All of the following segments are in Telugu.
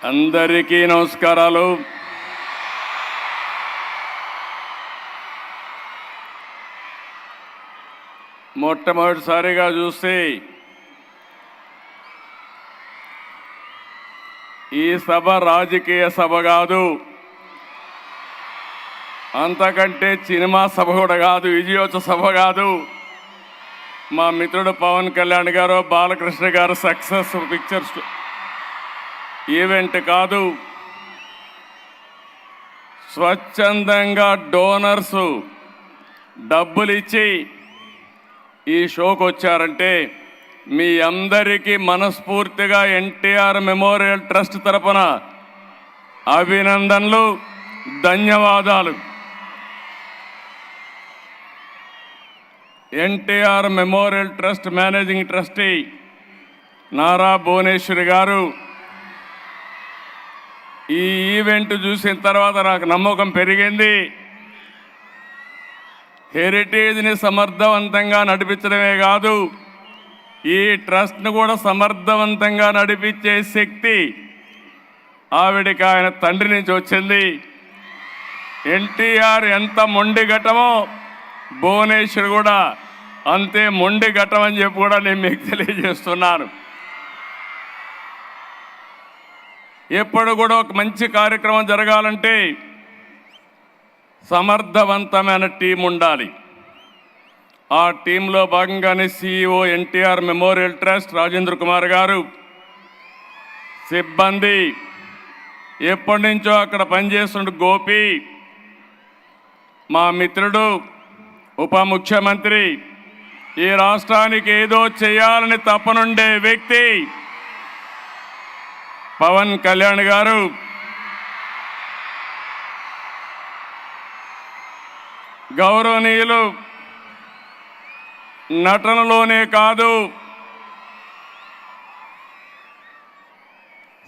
అందరికీ నమస్కారాలు. మొట్టమొదటిసారిగా చూస్తే ఈ సభ రాజకీయ సభ కాదు, అంతకంటే సినిమా సభ కూడా కాదు, విజయోత్సవ సభ కాదు. మా మిత్రుడు పవన్ కళ్యాణ్ గారు, బాలకృష్ణ గారు సక్సెస్ పిక్చర్స్ ఈవెంట్ కాదు. స్వచ్ఛందంగా డోనర్స్ డబ్బులు ఇచ్చి ఈ షోకు వచ్చారంటే మీ అందరికీ మనస్ఫూర్తిగా ఎన్టీఆర్ మెమోరియల్ ట్రస్ట్ తరపున అభినందనలు, ధన్యవాదాలు. NTR memorial trust managing trustee Nara Bhuvaneswari గారు ఈ ఈవెంట్ చూసిన తర్వాత నాకు నమ్మకం పెరిగింది. హెరిటేజ్ని సమర్థవంతంగా నడిపించడమే కాదు, ఈ ట్రస్ట్ను కూడా సమర్థవంతంగా నడిపించే శక్తి ఆవిడికి ఆయన తండ్రి నుంచి వచ్చింది. ఎన్టీఆర్ ఎంత మొండి ఘటమో భువనేశ్వర్ కూడా అంతే మొండి ఘటం అని చెప్పి కూడా నేను మీకు తెలియజేస్తున్నాను. ఎప్పుడు కూడా ఒక మంచి కార్యక్రమం జరగాలంటే సమర్థవంతమైన టీం ఉండాలి. ఆ టీంలో భాగంగానే CEO NTR memorial trust Rajendra Kumar గారు, సిబ్బంది, ఎప్పటి నుంచో అక్కడ పనిచేస్తున్న గోపి, మా మిత్రుడు ఉప ముఖ్యమంత్రి, ఈ రాష్ట్రానికి ఏదో చేయాలని తపనుండే వ్యక్తి పవన్ కళ్యాణ్ గారు, గౌరవనీయులు నటనలోనే కాదు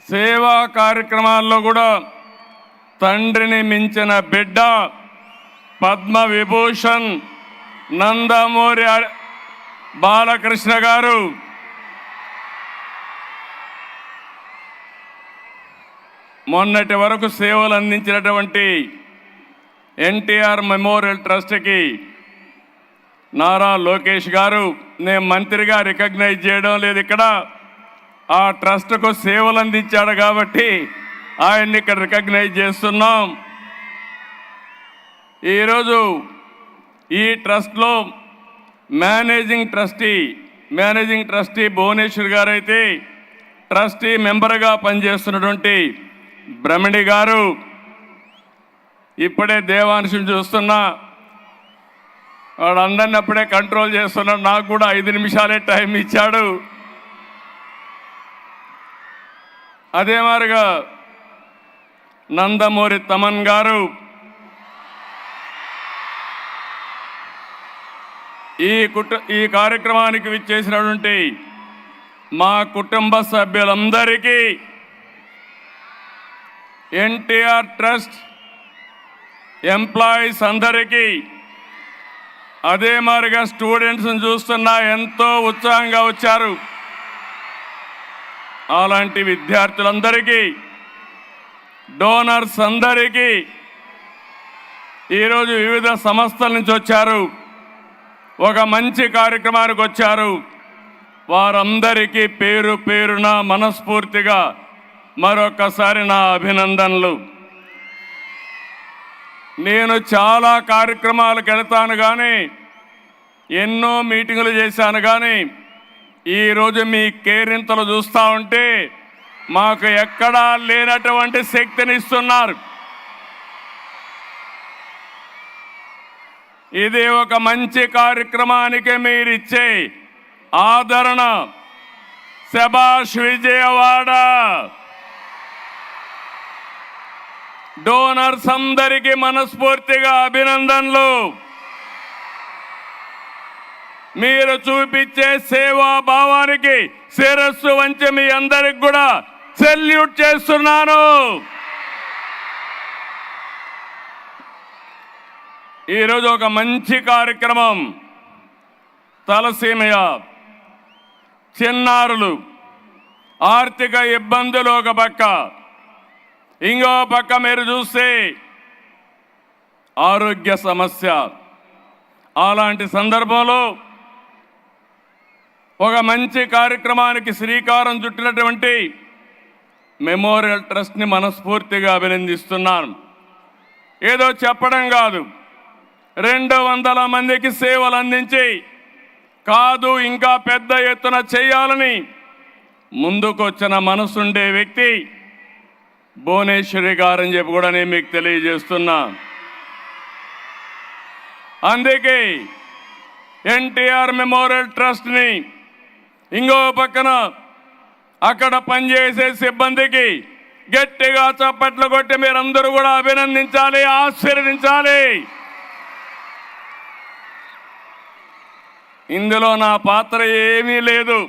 సేవా కార్యక్రమాల్లో కూడా తండ్రిని మించిన బిడ్డ పద్మ విభూషణ్ నందమూరి బాలకృష్ణ గారు. మొన్నటి వరకు సేవలు అందించినటువంటి ఎన్టీఆర్ మెమోరియల్ ట్రస్ట్కి నారా లోకేష్ గారు, నేను మంత్రిగా రికగ్నైజ్ చేయడం లేదు, ఇక్కడ ఆ ట్రస్ట్కు సేవలు అందించాడు కాబట్టి ఆయన్ని ఇక్కడ రికగ్నైజ్ చేస్తున్నాం. ఈరోజు ఈ ట్రస్ట్లో మేనేజింగ్ ట్రస్టీ భువనేశ్వర్ గారు అయితే ట్రస్టీ మెంబర్గా పనిచేస్తున్నటువంటి బ్రహ్మణి గారు, ఇప్పుడే దేవాంశుని చూస్తున్నా, వాడు అందరిని అప్పుడే కంట్రోల్ చేస్తున్నాడు, నాకు కూడా 5 నిమిషాలే టైం ఇచ్చాడు. అదే మాదిరిగా నందమూరి తమన్ గారు, ఈ కార్యక్రమానికి విచ్చేసినటువంటి మా కుటుంబ సభ్యులందరికీ, ఎన్టీఆర్ ట్రస్ట్ ఎంప్లాయీస్ అందరికీ, అదే మాదిరిగా స్టూడెంట్స్ని చూస్తున్నా ఎంతో ఉత్సాహంగా వచ్చారు, అలాంటి విద్యార్థులందరికీ, డోనర్స్ అందరికీ, ఈరోజు వివిధ సంస్థల నుంచి వచ్చారు, ఒక మంచి కార్యక్రమానికి వచ్చారు, వారందరికీ పేరు పేరున మనస్ఫూర్తిగా మరొకసారి నా అభినందనలు. నేను చాలా కార్యక్రమాలకు వెళ్తాను కానీ, ఎన్నో మీటింగులు చేశాను కానీ, ఈరోజు మీ కేరింతలు చూస్తూ ఉంటే మాకు ఎక్కడా లేనటువంటి శక్తిని ఇస్తున్నారు. ఇది ఒక మంచి కార్యక్రమానికి మీరిచ్చే ఆదరణ. శభాష్ విజయవాడ. డోనర్స్ అందరికీ మనస్ఫూర్తిగా అభినందనలు. మీరు చూపించే సేవా భావానికి శిరస్సు వంచి మీ అందరికి కూడా సెల్యూట్ చేస్తున్నాను. ఈరోజు ఒక మంచి కార్యక్రమం. తలసీమయ చిన్నారులు ఆర్థిక ఇబ్బందులు ఒక పక్క, ఇంకో పక్క మీరు చూస్తే ఆరోగ్య సమస్య. అలాంటి సందర్భంలో ఒక మంచి కార్యక్రమానికి శ్రీకారం చుట్టినటువంటి మెమోరియల్ ట్రస్ట్ని మనస్ఫూర్తిగా అభినందిస్తున్నాను. ఏదో చెప్పడం కాదు, 200 మందికి సేవలు అందించి కాదు ఇంకా పెద్ద ఎత్తున చేయాలని ముందుకొచ్చిన మనసుండే వ్యక్తి భువనేశ్వరి గారని చెప్పి కూడా నేను మీకు తెలియజేస్తున్నా. అందుకే ఎన్టీఆర్ మెమోరియల్ ట్రస్ట్ని ఇంకో పక్కన అక్కడ పనిచేసే సిబ్బందికి గట్టిగా చప్పట్లు కొట్టి మీరందరూ కూడా అభినందించాలి, ఆశీర్వదించాలి. ఇందులో నా పాత్ర ఏమీ లేదు,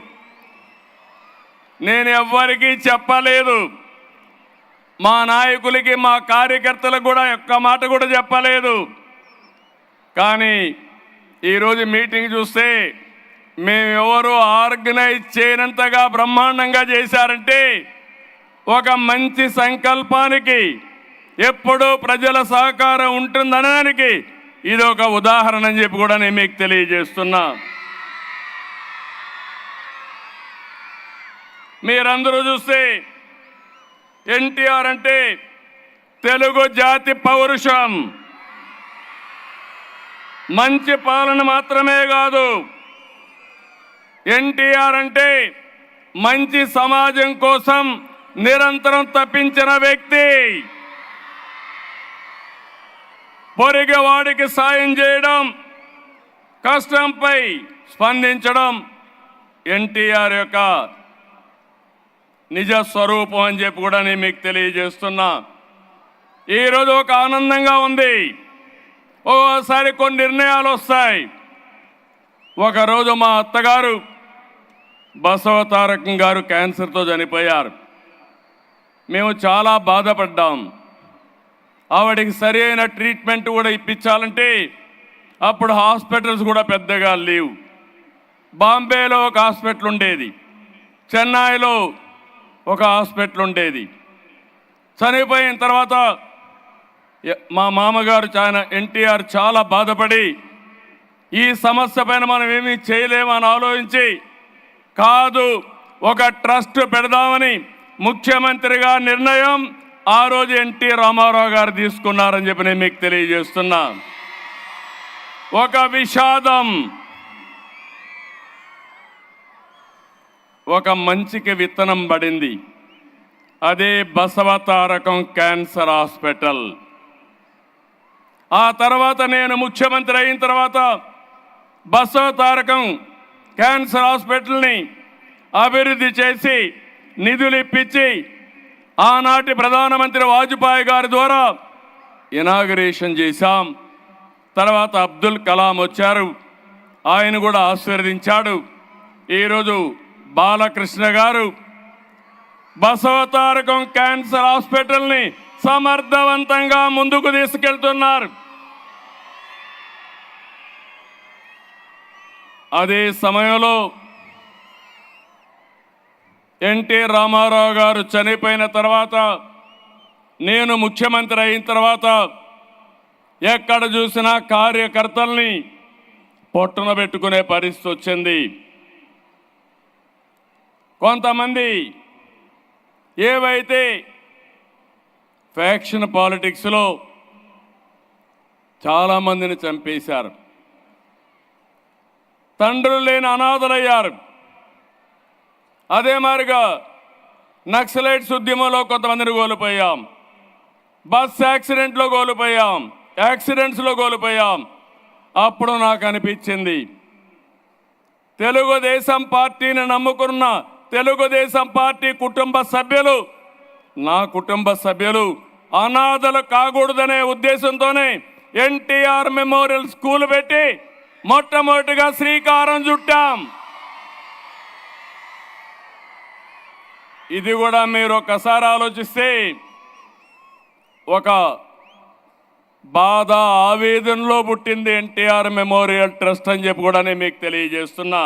నేను ఎవ్వరికీ చెప్పలేదు, మా నాయకులకి మా కార్యకర్తలకు కూడా ఒక్క మాట కూడా చెప్పలేదు. కానీ ఈరోజు మీటింగ్ చూస్తే మేమెవరు ఆర్గనైజ్ చేయనంతగా బ్రహ్మాండంగా చేశారంటే ఒక మంచి సంకల్పానికి ఎప్పుడూ ప్రజల సహకారం ఉంటుందనడానికి ఇది ఒక ఉదాహరణ అని చెప్పి కూడా నేను మీకు తెలియజేస్తున్నా. మీరందరూ చూస్తే ఎన్టీఆర్ అంటే తెలుగు జాతి పౌరుషం, మంచి పాలన మాత్రమే కాదు, ఎన్టీఆర్ అంటే మంచి సమాజం కోసం నిరంతరం తప్పించిన వ్యక్తి, పొరిగవాడికి సాయం చేయడం, కష్టంపై స్పందించడం ఎన్టీఆర్ యొక్క నిజ స్వరూపం అని చెప్పి కూడా నేను మీకు తెలియజేస్తున్నా. ఈరోజు ఒక ఆనందంగా ఉంది, ఓసారి కొన్ని నిర్ణయాలు వస్తాయి. ఒకరోజు మా అత్తగారు బసవతారకం గారు క్యాన్సర్తో చనిపోయారు. మేము చాలా బాధపడ్డాం. ఆవిడకి సరి అయిన ట్రీట్మెంట్ కూడా ఇప్పించాలంటే అప్పుడు హాస్పిటల్స్ కూడా పెద్దగా లేవు. బాంబేలో ఒక హాస్పిటల్ ఉండేది, చెన్నైలో ఒక హాస్పిటల్ ఉండేది. చనిపోయిన తర్వాత మా మామగారు ఎన్టీఆర్ చాలా బాధపడి ఈ సమస్య పైన మనం ఏమీ చేయలేమని ఆలోచించి కాదు ఒక ట్రస్ట్ పెడదామని ముఖ్యమంత్రిగా నిర్ణయం ఆ రోజు ఎన్టీ రామారావు గారు తీసుకున్నారని చెప్పి నేను మీకు తెలియజేస్తున్నా. ఒక విషాదం, ఒక మంచికి విత్తనం పడింది, అదే బసవతారకం క్యాన్సర్ హాస్పిటల్. ఆ తర్వాత నేను ముఖ్యమంత్రి అయిన తర్వాత బసవతారకం క్యాన్సర్ హాస్పిటల్ని అభివృద్ధి చేసి నిధులు ఇప్పించి ఆనాటి ప్రధానమంత్రి వాజ్పేయి గారి ద్వారా ఇనాగరేషన్ చేశాం. తర్వాత అబ్దుల్ కలాం వచ్చారు, ఆయన కూడా ఆశీర్వదించాడు. ఈరోజు బాలకృష్ణ గారు బసవతారకం క్యాన్సర్ హాస్పిటల్ని సమర్థవంతంగా ముందుకు తీసుకెళ్తున్నారు. అదే సమయంలో ఎన్టీ రామారావు గారు చనిపోయిన తర్వాత నేను ముఖ్యమంత్రి అయిన తర్వాత ఎక్కడ చూసినా కార్యకర్తల్ని పొట్టున పెట్టుకునే పరిస్థితి వచ్చింది. కొంతమంది ఏవైతే ఫ్యాక్షన్ పాలిటిక్స్లో చాలామందిని చంపేశారు, తండ్రులు లేని అనాథలయ్యారు. అదే మాదిరిగా నక్సలైట్స్ ఉద్యమంలో కొంతమందిని కోల్పోయాం, బస్ యాక్సిడెంట్లో కోల్పోయాం, యాక్సిడెంట్స్లో కోల్పోయాం. అప్పుడు నాకు అనిపించింది తెలుగుదేశం పార్టీని నమ్ముకున్న తెలుగుదేశం పార్టీ కుటుంబ సభ్యులు, నా కుటుంబ సభ్యులు అనాథలు కాకూడదనే ఉద్దేశంతోనే ఎన్టీఆర్ మెమోరియల్ స్కూల్ పెట్టి మొట్టమొదటిగా శ్రీకారం చుట్టాం. ఇది కూడా మీరు ఒకసారి ఆలోచిస్తే ఒక బాధ ఆవేదనలో పుట్టింది ఎన్టీఆర్ మెమోరియల్ ట్రస్ట్ అని చెప్పి కూడా నేను మీకు తెలియజేస్తున్నా.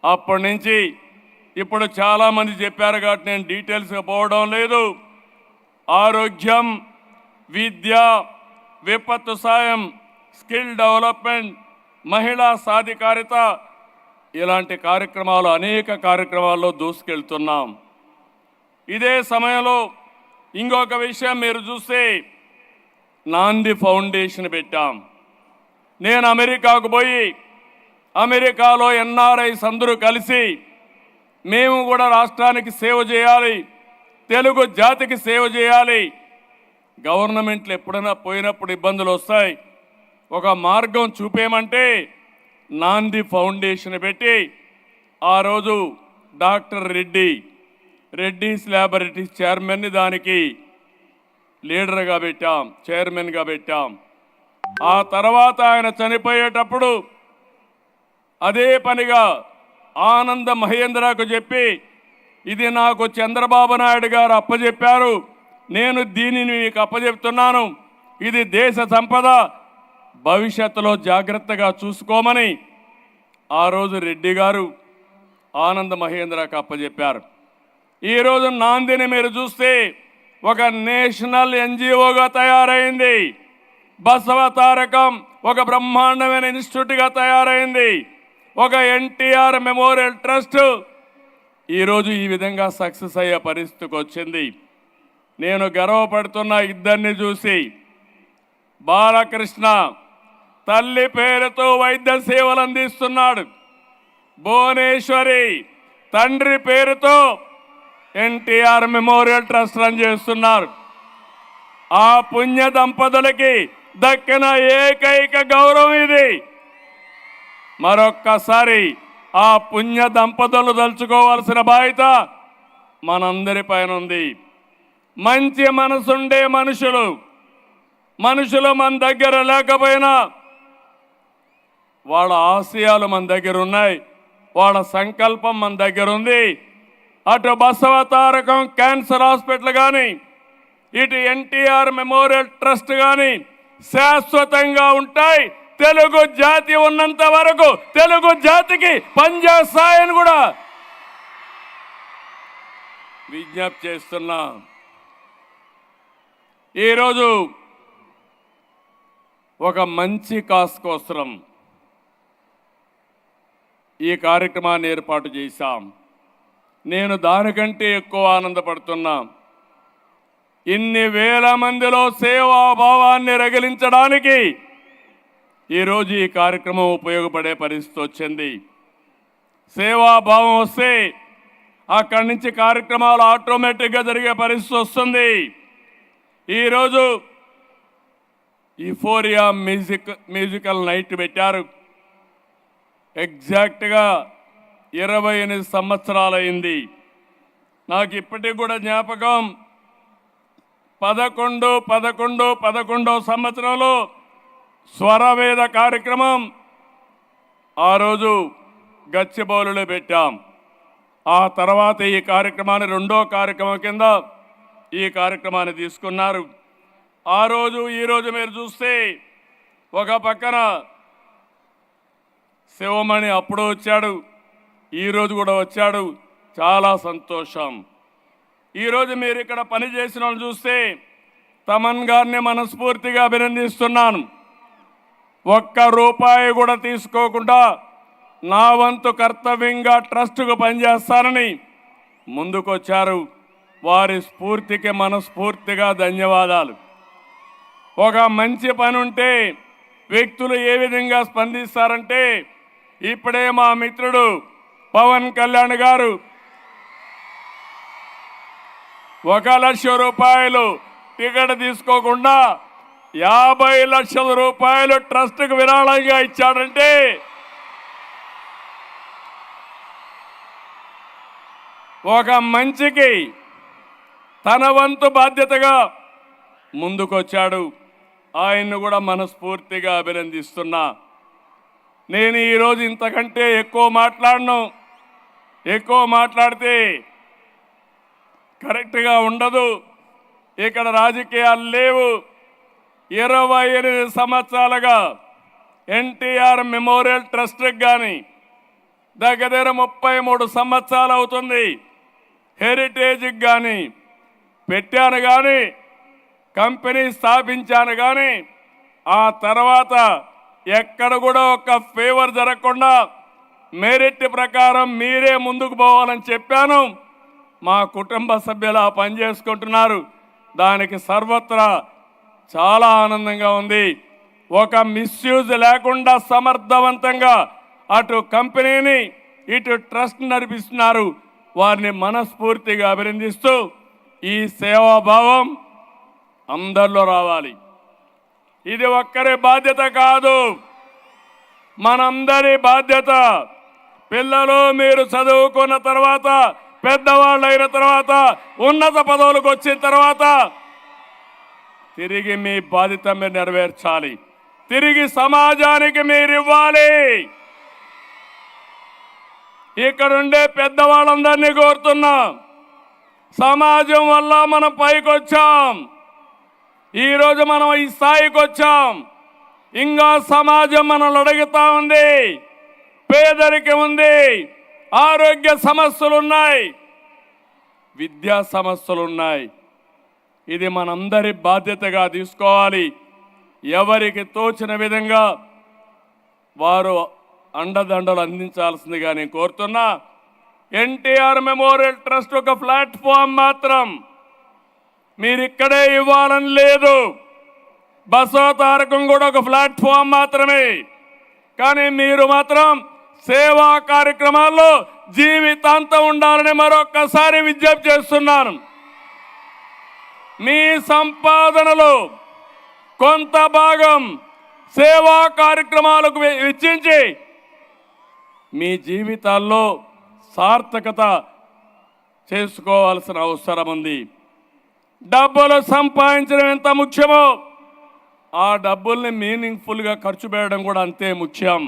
అప్పటి నుంచి ఇప్పుడు చాలామంది చెప్పారు కాబట్టి నేను డీటెయిల్స్గా పోవడం లేదు. ఆరోగ్యం, విద్య, విపత్తు సాయం, స్కిల్ డెవలప్మెంట్, మహిళా సాధికారిత ఇలాంటి కార్యక్రమాలు అనేక కార్యక్రమాల్లో దూసుకెళ్తున్నాం. ఇదే సమయంలో ఇంకొక విషయం మీరు చూస్తే నాంది ఫౌండేషన్ పెట్టాం. నేను అమెరికాకు పోయి అమెరికాలో ఎన్ఆర్ఐస్ అందరూ కలిసి మేము కూడా రాష్ట్రానికి సేవ చేయాలి, తెలుగు జాతికి సేవ చేయాలి. గవర్నమెంట్లు ఎప్పుడైనా పోయినప్పుడు ఇబ్బందులు వస్తాయి, ఒక మార్గం చూపేయమంటే నాంది ఫౌండేషన్ పెట్టి ఆ రోజు డాక్టర్ రెడ్డీస్ ల్యాబొరేటరీస్ చైర్మన్ని దానికి లీడర్గా పెట్టాం, చైర్మన్గా పెట్టాం. ఆ తర్వాత ఆయన చనిపోయేటప్పుడు అదే పనిగా ఆనంద మహేంద్రకు చెప్పి ఇది నాకు చంద్రబాబు నాయుడు గారు అప్పచెప్పారు, నేను దీనిని మీకు అప్పచెప్తున్నాను, ఇది దేశ సంపద, భవిష్యత్తులో జాగ్రత్తగా చూసుకోమని ఆ రోజు రెడ్డి గారు ఆనంద మహేంద్రకు అప్పచెప్పారు. ఈరోజు నాందిని మీరు చూస్తే ఒక నేషనల్ ఎన్జిఓగా తయారైంది. బసవ తారకం ఒక బ్రహ్మాండమైన ఇన్స్టిట్యూట్గా తయారైంది. ఒక ఎన్టీఆర్ మెమోరియల్ ట్రస్ట్ ఈరోజు ఈ విధంగా సక్సెస్ అయ్యే పరిస్థితికి వచ్చింది. నేను గర్వపడుతున్న ఇద్దరిని చూసి. బాలకృష్ణ తల్లి పేరుతో వైద్య సేవలు అందిస్తున్నాడు, భువనేశ్వరి తండ్రి పేరుతో ఎన్టీఆర్ మెమోరియల్ ట్రస్ట్ రన్ చేస్తున్నారు. ఆ పుణ్య దంపతులకి దక్కిన ఏకైక గౌరవం ఇది. మరొక్కసారి ఆ పుణ్య దంపతులు తలుచుకోవాల్సిన బాధ్యత మనందరి పైన ఉంది. మంచి మనసుండే మనుషులు మన దగ్గర లేకపోయినా వాళ్ళ ఆశయాలు మన దగ్గర ఉన్నాయి, వాళ్ళ సంకల్పం మన దగ్గర ఉంది. అటు బసవ తారకం క్యాన్సర్ హాస్పిటల్ కానీ, ఇటు ఎన్టీఆర్ మెమోరియల్ ట్రస్ట్ కానీ శాశ్వతంగా ఉంటాయి. తెలుగు జాతి ఉన్నంత వరకు తెలుగు జాతికి పనిచేస్తాయని కూడా విజ్ఞప్తి చేస్తున్నా. ఈరోజు ఒక మంచి కాస్ కోసం ఈ కార్యక్రమాన్ని ఏర్పాటు చేశాం. నేను దానికంటే ఎక్కువ ఆనందపడుతున్నా. ఇన్ని వేల మందిలో సేవాభావాన్ని రగిలించడానికి ఈరోజు ఈ కార్యక్రమం ఉపయోగపడే పరిస్థితి వచ్చింది. సేవాభావం వస్తే అక్కడి నుంచి కార్యక్రమాలు ఆటోమేటిక్గా జరిగే పరిస్థితి వస్తుంది. ఈరోజు యూఫోరియా మ్యూజికల్ నైట్ పెట్టారు. ఎగ్జాక్ట్గా 28 సంవత్సరాలైంది. నాకు ఇప్పటికి కూడా జ్ఞాపకం, 11 సంవత్సరంలో స్వరవేద కార్యక్రమం ఆ రోజు గచ్చిబౌలిలో పెట్టాం. ఆ తర్వాత ఈ కార్యక్రమాన్ని రెండో కార్యక్రమం కింద ఈ కార్యక్రమాన్ని తీసుకున్నారు. ఆ రోజు ఈరోజు మీరు చూస్తే ఒక పక్కన శివమణి అప్పుడు వచ్చాడు, ఈరోజు కూడా వచ్చాడు, చాలా సంతోషం. ఈరోజు మీరు ఇక్కడ పనిచేసిన వాళ్ళు చూస్తే తమన్ గారిని మనస్ఫూర్తిగా అభినందిస్తున్నాను. ₹1 కూడా తీసుకోకుండా నా వంతు కర్తవ్యంగా ట్రస్టుకు పనిచేస్తానని ముందుకొచ్చారు. వారి స్ఫూర్తికి మనస్ఫూర్తిగా ధన్యవాదాలు. ఒక మంచి పని ఉంటే వ్యక్తులు ఏ విధంగా స్పందిస్తారంటే, ఇప్పుడే మా మిత్రుడు పవన్ కళ్యాణ్ గారు ₹1,00,000 టికెట్ తీసుకోకుండా ₹50 లక్షల ట్రస్ట్కు విరాళంగా ఇచ్చాడంటే ఒక మంచికి తన వంతు బాధ్యతగా ముందుకొచ్చాడు. ఆయన్ను కూడా మనస్ఫూర్తిగా అభినందిస్తున్నా. నేను ఈరోజు ఇంతకంటే ఎక్కువ మాట్లాడితే కరెక్ట్గా ఉండదు. ఇక్కడ రాజకీయాలు లేవు. 28 సంవత్సరాలుగా ఎన్టీఆర్ మెమోరియల్ ట్రస్ట్కి కానీ దగ్గర 33 సంవత్సరాలు అవుతుంది. హెరిటేజ్కి కానీ పెట్టాను. కానీ కంపెనీ స్థాపించాను, కానీ ఆ తర్వాత ఎక్కడ కూడా ఒక ఫేవర్ జరగకుండా మెరిట్ ప్రకారం మీరే ముందుకు పోవాలని చెప్పాను. మా కుటుంబ సభ్యులు ఆ పని చేసుకుంటున్నారు. దానికి సర్వత్రా చాలా ఆనందంగా ఉంది. ఒక మిస్యూజ్ లేకుండా సమర్థవంతంగా అటు కంపెనీని ఇటు ట్రస్ట్ నడిపిస్తున్నారు. వారిని మనస్ఫూర్తిగా అభినందిస్తూ ఈ సేవాభావం అందరిలో రావాలి. ఇది ఒక్కరి బాధ్యత కాదు, మనందరి బాధ్యత. పిల్లలు మీరు చదువుకున్న తర్వాత, పెద్దవాళ్ళు అయిన తర్వాత, ఉన్నత పదవులకు వచ్చిన తర్వాత తిరిగి మీ బాధ్యత మీరు నెరవేర్చాలి. తిరిగి సమాజానికి మీరు ఇవ్వాలి. ఇక్కడుండే పెద్దవాళ్ళందరినీ కోరుతున్నాం, సమాజం వల్ల మనం పైకి వచ్చాం. ఈరోజు మనం ఈ స్థాయికి వచ్చాం. ఇంకా సమాజం మనల్ని అడుగుతా ఉంది. పేదరికం ఉంది, ఆరోగ్య సమస్యలు ఉన్నాయి, విద్యా సమస్యలు ఉన్నాయి. ఇది మనందరి బాధ్యతగా తీసుకోవాలి. ఎవరికి తోచిన విధంగా వారు అండదండలు అందించాల్సిందిగా నేను కోరుతున్నా. ఎన్టీఆర్ మెమోరియల్ ట్రస్ట్ ఒక ప్లాట్ఫామ్ మాత్రం, మీరు ఇక్కడే ఇవ్వాలని లేదు. బసవతారకం కూడా ఒక ప్లాట్ఫామ్ మాత్రమే. కానీ మీరు మాత్రం సేవా కార్యక్రమాల్లో జీవితాంతం ఉండాలని మరొక్కసారి విజ్ఞప్తి చేస్తున్నాను. మీ సంపాదనలో కొంత భాగం సేవా కార్యక్రమాలకు వెచ్చించి మీ జీవితాల్లో సార్థకత చేసుకోవాల్సిన అవసరం ఉంది. డబ్బులు సంపాదించడం ఎంత ముఖ్యమో ఆ డబ్బుల్ని మీనింగ్ఫుల్గా ఖర్చు పెట్టడం కూడా అంతే ముఖ్యం.